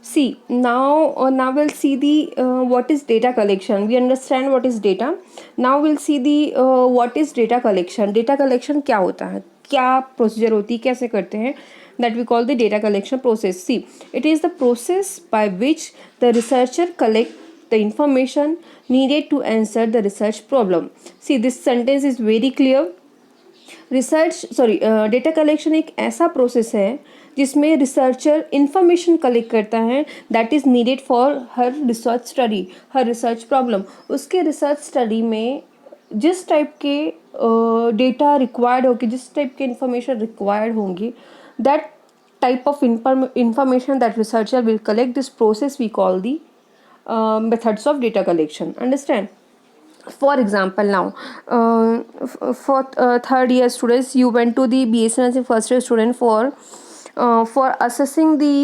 See, now we'll see the what is data collection. We understand what is data. Now we'll see the what is data collection. Data collection क्या होता है, क्या procedure होती है, कैसे करते हैं. That we call the data collection process. See, it is the process by which the researcher collect the information needed to answer the research problem. See, this sentence is very clear. Data collection एक ऐसा process है जिसमें researcher information collect करता है that is needed for her research study, her research problem. उसके research study में जिस type के डेटा रिक्वायर्ड होगी, जिस टाइप के इंफॉर्मेशन रिक्वायर्ड होंगी, that type of information that researcher will collect. This process we call the methods of data collection. Understand? For example, now for third year students, you went to the BSc Nursing first year student for assessing the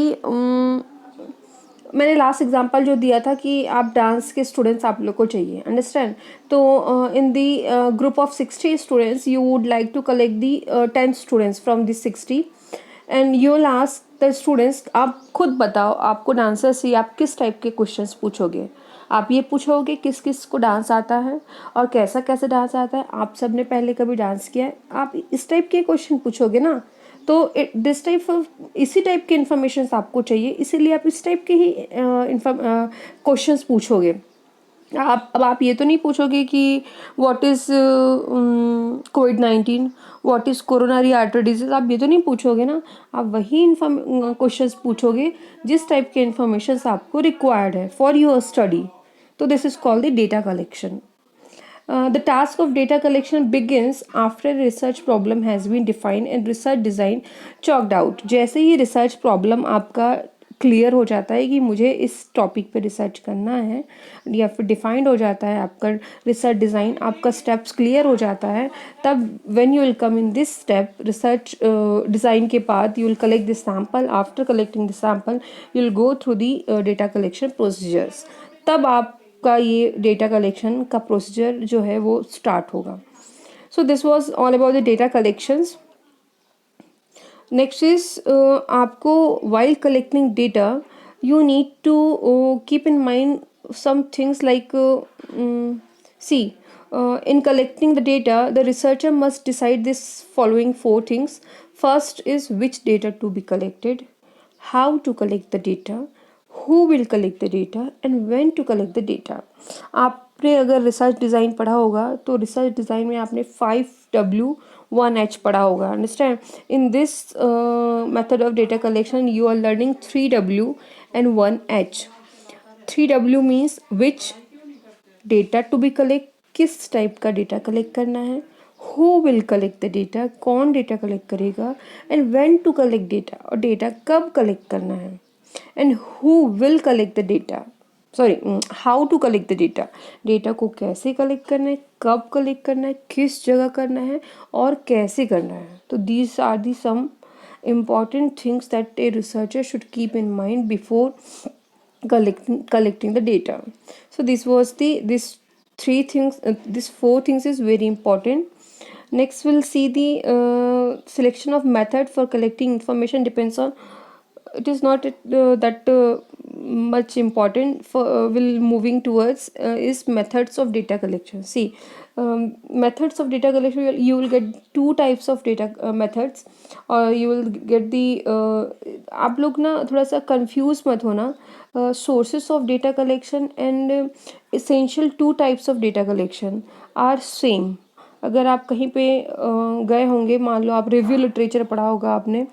मैंने last example जो दिया था कि आप dance के students आप लोग को चाहिए. अंडरस्टैंड? तो in the group of 60 students you would like to collect the 10 students from this 60 and you will ask the students, आप खुद बताओ आपको डांसर से आप किस टाइप के क्वेश्चंस पूछोगे. आप ये पूछोगे किस किस को डांस आता है और कैसा कैसा डांस आता है, आप सब ने पहले कभी डांस किया है, आप इस टाइप के क्वेश्चन पूछोगे ना. तो दिस टाइप ऑफ इसी टाइप के इन्फॉर्मेशन आपको चाहिए, इसीलिए आप इस टाइप के ही क्वेश्चंस पूछोगे. आप ये तो नहीं पूछोगे कि what is covid, what is coronary artery disease, आप ये तो नहीं पूछोगे ना. आप वही क्वेश्चंस पूछोगे जिस टाइप के इन्फॉर्मेशन आपको रिक्वायर्ड है फॉर योर स्टडी. तो this is called the data collection. The task of data collection begins after a research problem has been defined and research design chalked out. जैसे ही research problem आपका clear हो जाता है कि मुझे इस टॉपिक पे रिसर्च करना है, या फिर डिफाइंड हो जाता है आपका रिसर्च डिज़ाइन, आपका स्टेप्स क्लियर हो जाता है, तब when you will come in this step research design के बाद you will collect this sample. After collecting this sample you will go through the data collection procedures. तब आपका ये डेटा कलेक्शन का प्रोसीजर जो है वो स्टार्ट होगा. So this was all about the data collections. Next is आपको while collecting data you need to keep in mind some things like see in collecting the data the researcher must decide this following four things. First is which data to be collected, how to collect the data, who will collect the data and when to collect the data. आपने अगर research design पढ़ा होगा तो research design में आपने 5W 1H पढ़ा होगा. Understand? In this method of data collection you are learning 3W and 1H. 3W means which data to be collect, किस टाइप का डेटा कलेक्ट करना है, who will collect the data, कौन data collect करेगा, and when to collect data, और data कब collect करना है, and who will collect the data, how to collect the data, data को कैसे कलेक्ट करना है, कब कलेक्ट करना है, किस जगह करना है और कैसे करना है. तो these are the some important things that a researcher should keep in mind before collecting the data. So this was this three things, this four things is very important. Next we'll see the selection of method for collecting information depends on, it is not that much important for will moving towards is methods of data collection. See, methods of data collection, you will get two types of data methods, और you will get the आप लोग ना थोड़ा सा confuse मत होना. Sources of data collection and essential two types of data collection are same. अगर आप कहीं पे गए होंगे, मान लो आप रिव्यू लिटरेचर पढ़ा होगा आपने,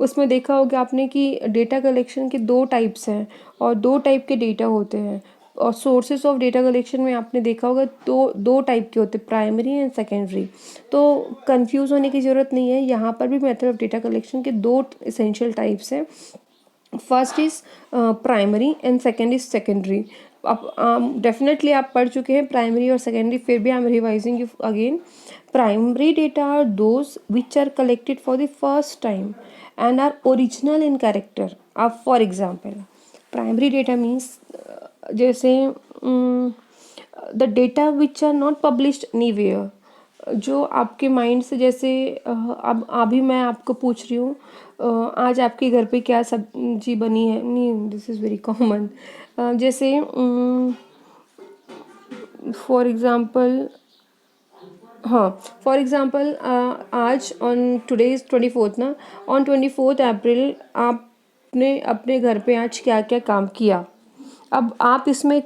उसमें देखा होगा आपने कि डेटा कलेक्शन के दो टाइप्स हैं और दो टाइप के डेटा होते हैं. और सोर्सेस ऑफ डेटा कलेक्शन में आपने देखा होगा दो टाइप के होते हैं, प्राइमरी एंड सेकेंडरी. तो कंफ्यूज होने की ज़रूरत नहीं है. यहाँ पर भी मेथड ऑफ डेटा कलेक्शन के दो एसेंशियल टाइप्स हैं. First is primary and second is secondary. आप डेफिनेटली आप पढ़ चुके हैं प्राइमरी और सेकेंडरी, फिर भी I am revising you again. Primary data are those which are collected for the first time and are original in character. For example, primary data means जैसे the data which are not published anywhere, जो आपके mind से, जैसे अब अभी मैं आपको पूछ रही हूँ आज आपके घर पे क्या सब्जी बनी है, नहीं दिस इज़ वेरी कॉमन। जैसे फॉर एग्ज़ाम्पल, हाँ, फॉर एग्ज़ाम्पल आज ऑन टुडे इज़ 24th ना, ऑन 24 अप्रैल आपने अपने घर पे आज क्या क्या काम किया। अब आप इसमें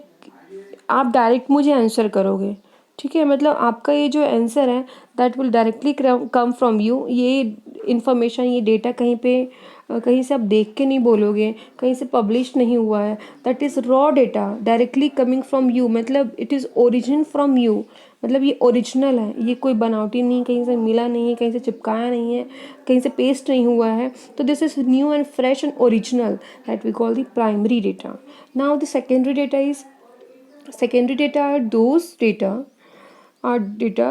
आप डायरेक्ट मुझे आंसर करोगे, ठीक है। मतलब आपका ये जो आंसर है that will directly come from you. ये इन्फॉर्मेशन, ये डेटा कहीं पे कहीं से आप देख के नहीं बोलोगे, कहीं से पब्लिश नहीं हुआ है। That is raw data directly coming from you, मतलब it is origin from you. मतलब ये ओरिजिनल है, ये कोई बनावटी नहीं, कहीं से मिला नहीं है, कहीं से चिपकाया नहीं है, कहीं से पेस्ट नहीं हुआ है। तो this is new and fresh and original, that we call the primary data. Now the secondary data is, secondary data are those data are data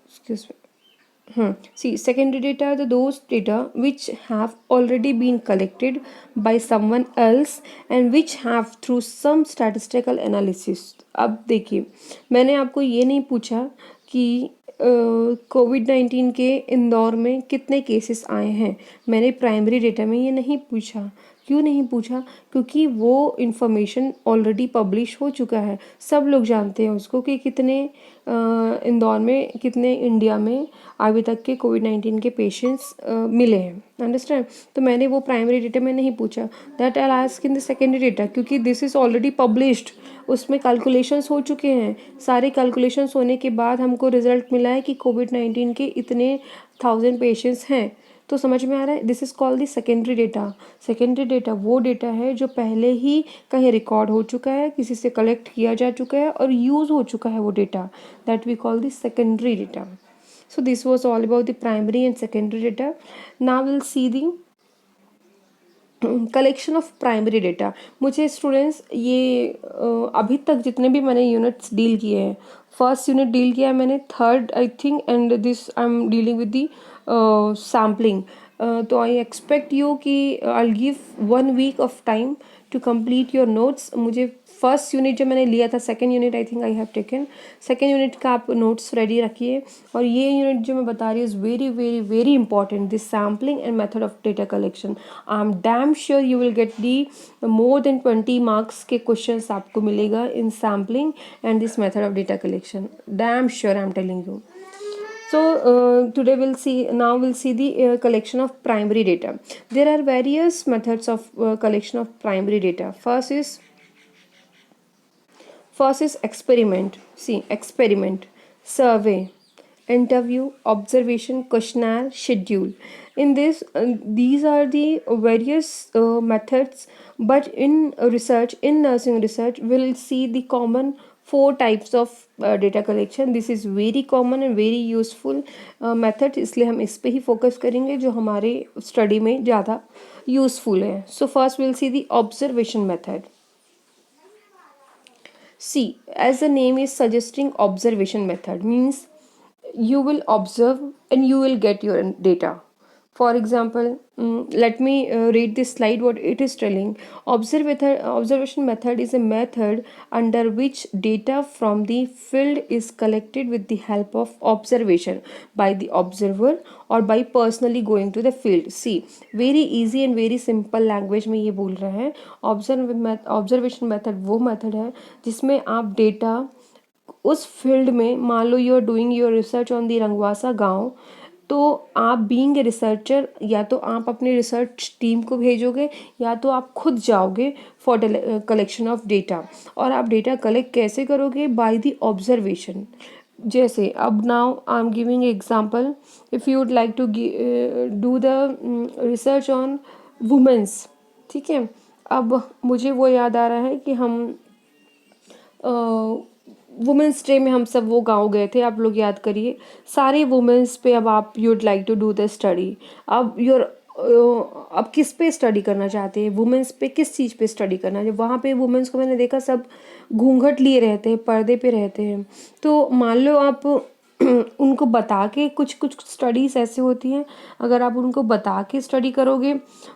excuse me see, secondary data are those data which have already been collected by someone else and which have through some statistical analysis। अब देखिए, मैंने आपको ये नहीं पूछा कि कोविड-19 के इंदौर में कितने केसेस आए हैं, मैंने प्राइमरी डेटा में ये नहीं पूछा। क्यों नहीं पूछा? क्योंकि वो इन्फॉर्मेशन ऑलरेडी पब्लिश हो चुका है, सब लोग जानते हैं उसको कि कितने इंदौर में, कितने इंडिया में अभी तक के कोविड-19 के पेशेंट्स मिले हैं, अंडरस्टैंड। तो मैंने वो प्राइमरी डेटा में नहीं पूछा, that I ask in the secondary data, क्योंकि दिस इज़ ऑलरेडी पब्लिश्ड, उसमें कैलकुलेशंस हो चुके हैं। सारे कैलकुलेशंस होने के बाद हमको रिजल्ट मिला है कि कोविड-19 के इतने 1000 पेशेंट्स हैं। तो समझ में आ रहा है, this is called the secondary data. Secondary data वो डेटा है जो पहले ही कहीं रिकॉर्ड हो चुका है, किसी से कलेक्ट किया जा चुका है और यूज़ हो चुका है वो data, that we call the secondary data. So this was all about the primary and secondary data. Now we'll see the collection of primary data. मुझे स्टूडेंट्स ये अभी तक जितने भी मैंने यूनिट्स डील किए हैं, फर्स्ट यूनिट डील किया है मैंने, third I think, and this I am dealing with the sampling. तो आई एक्सपेक्ट यू कि I will give 1 week of time to complete your notes. मुझे फर्स्ट यूनिट जो मैंने लिया था, second unit I think I have taken, second unit का आप notes ready रखिए। और ये यूनिट जो मैं बता रही हूँ is very very very important, this sampling and method of data collection. I am damn sure you will get the more than 20 marks के क्वेश्चंस आपको मिलेगा in sampling and this method of data collection, damn sure I am telling you. So today we'll see the collection of primary data. There are various methods of collection of primary data. First is experiment. See, experiment, survey, interview, observation, questionnaire, schedule. In this, these are the various methods. But in research, in nursing research, we'll see the common 4 types of data collection. This is very common and very useful method, इसलिए हम इस पे ही focus करेंगे जो हमारे study में ज़्यादा useful है। So first will see the observation method. See, as the name is suggesting, observation method means you will observe and you will get your data. For example, let me read this slide what it is telling. Observation method is a method under which data from the field is collected with the help of observation by the observer or by personally going to the field. See, very easy and very simple language में ये बोल रहे हैं। Observation method वो method है जिसमें आप data उस फील्ड में, मान लो you are doing your research on the Rangwasa गांव, तो आप बीइंग ए रिसर्चर या तो आप अपनी रिसर्च टीम को भेजोगे या तो आप खुद जाओगे फॉर कलेक्शन ऑफ डेटा। और आप डेटा कलेक्ट कैसे करोगे? By the observation. जैसे अब now I am giving example, if you would like to do the research on womens, ठीक है। अब मुझे वो याद आ रहा है कि हम वुमेंस डे में हम सब वो गांव गए थे, आप लोग याद करिए। सारे वुमेंस पे अब आप you'd like to do the study. अब अब किस पे स्टडी करना चाहते हैं? वुमेंस पे, किस चीज़ पे स्टडी करना है? वहाँ पे वुमेंस को मैंने देखा सब घूंघट लिए रहते हैं, पर्दे पे रहते हैं। तो मान लो आप उनको बता के, कुछ कुछ स्टडीज़ ऐसे होती हैं, अगर आप उनको बता के स्टडी करोगे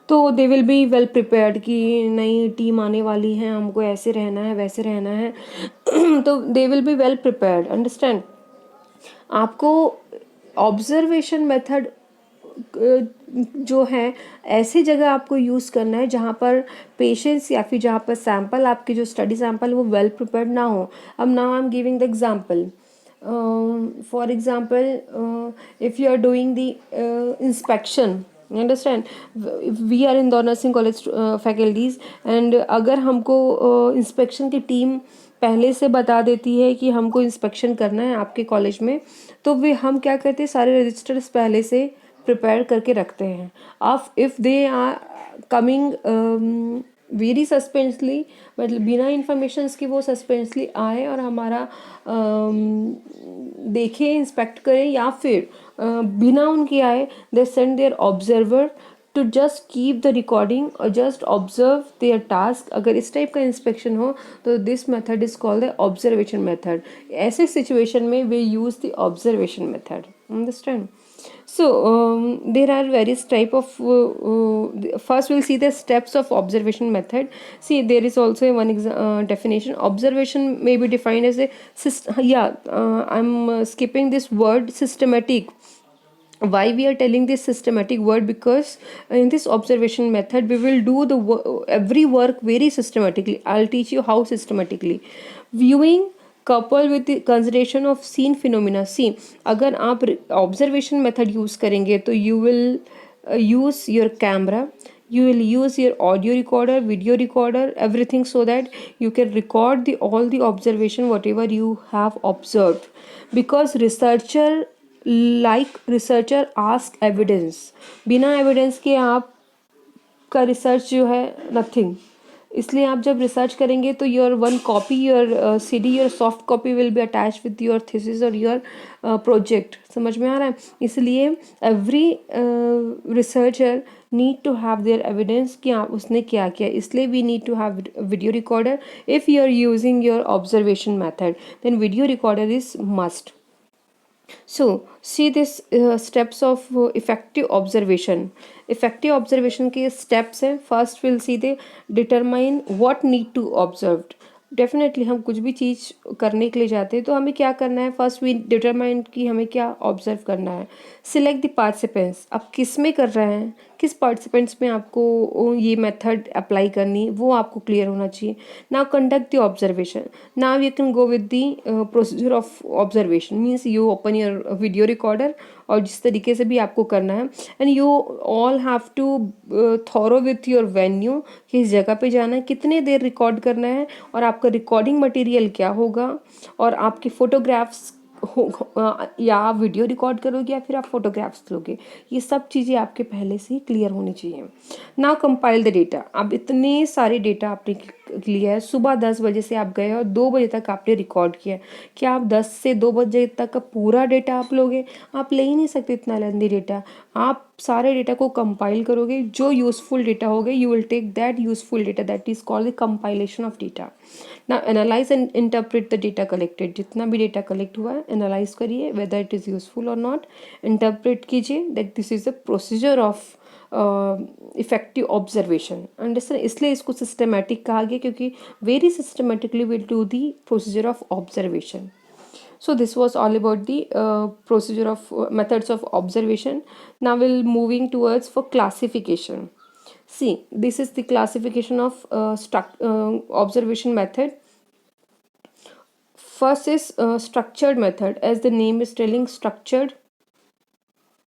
तो they will be well prepared कि नई टीम आने वाली है, हमको ऐसे रहना है, वैसे रहना है। तो they will be well prepared, understand. आपको ऑब्जर्वेशन मेथड जो है ऐसी जगह आपको यूज़ करना है जहाँ पर पेशेंट्स या फिर जहाँ पर सैंपल आपके जो स्टडी सैंपल वो वेल प्रिपेयर्ड ना हो. अब now I am giving the example. For example, if you are doing the inspection, you understand, if we are in the nursing college faculties, and अगर हमको इंस्पेक्शन की team पहले से बता देती है कि हमको इंस्पेक्शन करना है आपके कॉलेज में, तो वे हम क्या करते हैं, सारे रजिस्टर्स पहले से प्रिपेयर करके रखते हैं. अब if they are coming very suspensely, मतलब बिना इंफॉर्मेशंस की वो सस्पेंसली आए और हमारा देखें, इंस्पेक्ट करें, या फिर बिना उनके आए they send their observer to just keep the recording और जस्ट ऑब्जर्व देयर टास्क. अगर इस टाइप का इंस्पेक्शन हो तो this method is called the observation method. ऐसे सिचुएशन में we use the observation method. Understand? So there are various type of first we'll see the steps of observation method. See, there is also one definition. Observation may be defined as a I'm skipping this word systematic. Why we are telling this systematic word? Because in this observation method we will do the every work very systematically. I'll teach you how systematically. Viewing couple with the consideration of seen phenomena. See, अगर आप observation method use करेंगे तो you will use your camera, you will use your audio recorder, video recorder, everything, so that you can record the all the observation whatever you have observed. Because researcher ask evidence. बिना evidence के आप का research जो है nothing. इसलिए आप जब research करेंगे तो your one copy, your CD, your soft copy will be attach with your thesis और योर प्रोजेक्ट. समझ में आ रहा है? इसलिए every researcher need to have their evidence कि आप उसने क्या किया. इसलिए we need to have video recorder. If you are using your observation method then video recorder is must. So see this steps of effective observation. Effective observation के steps हैं. First we'll see the determine what need to observed. Definitely हम कुछ भी चीज़ करने के लिए जाते हैं तो हमें क्या करना है, फर्स्ट वी डिटरमाइन कि हमें क्या ऑब्जर्व करना है. Select the participants. आप किस में कर रहे हैं, किस पार्टिसिपेंट्स में आपको ये मेथड अप्लाई करनी, वो आपको क्लियर होना चाहिए. Now conduct the observation. Now you can go with the procedure of observation. Means you open your video recorder और जिस तरीके से भी आपको करना है, and you all have to thorough with your venue. किस जगह पे जाना है, कितने देर रिकॉर्ड करना है, और आपका रिकॉर्डिंग मटेरियल क्या होगा, और आपकी फ़ोटोग्राफ्स या आप वीडियो रिकॉर्ड करोगे या फिर आप फोटोग्राफ्स लोगे. ये सब चीज़ें आपके पहले से ही क्लियर होनी चाहिए. Now compile the data. अब इतने सारे डेटा आपने लिया है. सुबह 10 बजे से आप गए और 2 बजे तक आपने रिकॉर्ड किया. क्या आप 10 से 2 बजे तक का पूरा डेटा आप लोगे? आप ले ही नहीं सकते इतना लेंदी डेटा. आप सारे डेटा को कंपाइल करोगे. जो यूज़फुल डेटा होगा you will take that useful data, that is called the compilation of data. Now analyse and interpret the data collected. जितना भी डेटा कलेक्ट हुआ है एनालाइज करिए वेदर इट इज़ यूज़फुल और नॉट. इंटरप्रेट कीजिए. That this is the procedure of effective observation. Understand? इसलिए इसको सिस्टमेटिक कहा गया क्योंकि very systematically will do the procedure of observation. So this was all about the procedure of methods of observation. Now we'll moving towards for classification. See, this is the classification of observation method. First is structured method. As the name is telling, structured.